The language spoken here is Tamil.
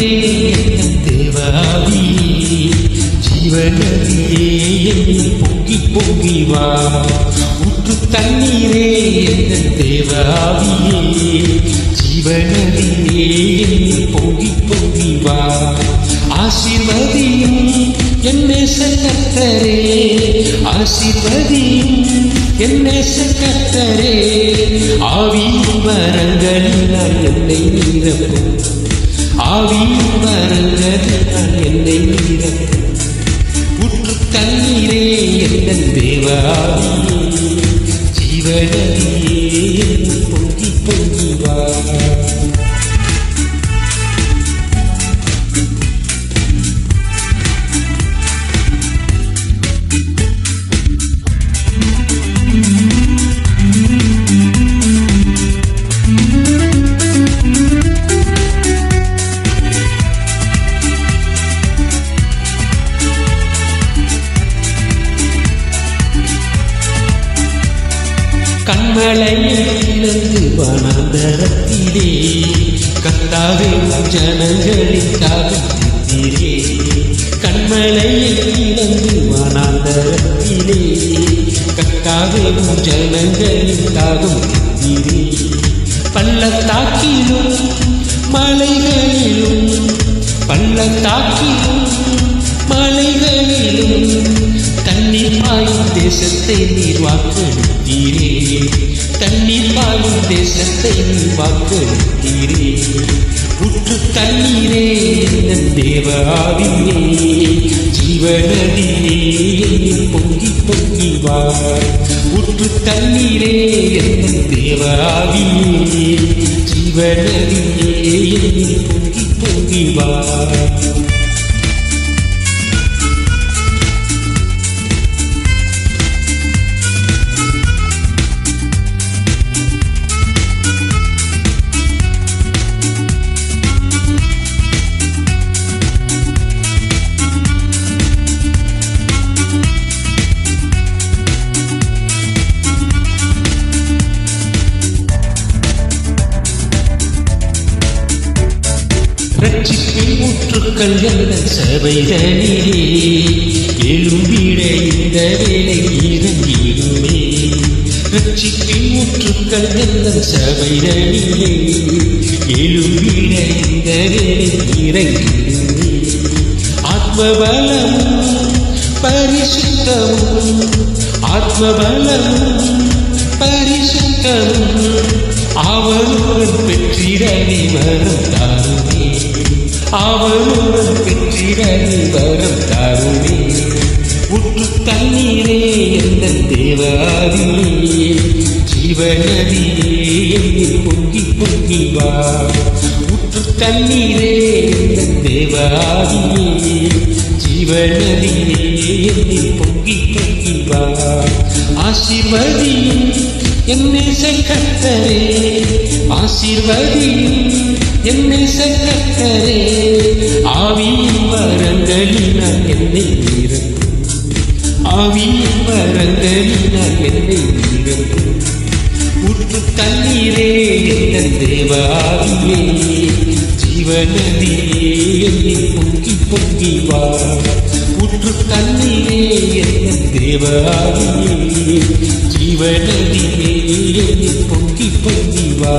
தண்ணீரே தேவாவி ஜீவநதியே என்னில் பொங்கி பொங்கி வா. ஊற்று தண்ணீரே தேவாவியே ஜீவநதியே என்னில் பொங்கி பொங்கி வா. ஆசீர்வதியும் என் நேசக்கர்த்தரே, ஆசீர்வதியும் என் நேசக்கர்த்தரே. ஆவியின் வரங்களினால் என்னை நிரப்பும், ஆவியின் வரங்களினால் என்னை நிரப்பும். ஊற்று தண்ணீரே என் தேவாவியே ஜீவநதியே பொங்கி பொங்கி வா. கண்மலையிலிருந்து வனாந்தரத்திலே கர்த்தாவே ஜனங்களுக்காக தீரே. கண்மலையிலிருந்து வனாந்தரத்திலே கர்த்தாவே ஜனங்களுக்காக தீரே. பள்ளத்தாக்கிலும் மலைகளிலும், பள்ளத்தாக்கிலும் மலைகளிலும் தண்ணீர் பாயும் தேசத்தை நீர் வாக்களித்தீரே, தண்ணீர் பாயும் தேசத்தை நீர் வாக்களித்தீரே. ஊற்று தண்ணீரே என் தேவாவியே ஜீவநதியே என்னில் பொங்கி பொங்கி வா. ஊற்று தண்ணீரே என் தேவாவியே ஜீவநதியே என்னில் பொங்கி பொங்கி வா. ரட்சிப்பின் ஊற்றுக்கள் என்ற சபைகளிலே எழும்பிட இந்த வேலை இறங்கிடுமே. ரட்சிப்பின் ஊற்றுக்கள் என்ற சபைகளிலே எழும்பிட இந்த வேலை இறங்கிடுமே. ஆத்மபலமும் பரிசுத்தமும், ஆத்மபலமும் பரிசுத்தமும் அவருடன் பெற்றிடனே வரம் தாருமே, அவருடன் பெற்றிடனே வரம் தாருமே. ஊற்று தண்ணீரே என் தேவாவியே ஜீவநதியே என்னில் பொங்கி பொங்கி வா. ஊற்று தண்ணீரே என் தேவாவியே ஜீவநதியே என்னில் பொங்கி பொங்கி வா. ஆசீர்வதியும் என் நேசக்கர்த்தரே, ஆசீர்வதியும் என் நேசக்கர்த்தரே. ஆவியின் வரங்களினால் என்னை நிரப்பும், ஆவியின் வரங்களினால் என்னை நிரப்பும். ஊற்று தண்ணீரே என் தேவாவியே ஜீவநதியே என்னில் பொங்கி பொங்கி வா. ஊற்று தண்ணீரே என் தேவாவியே ஜீவநதியே என்னில் பொங்கி பொங்கி வா.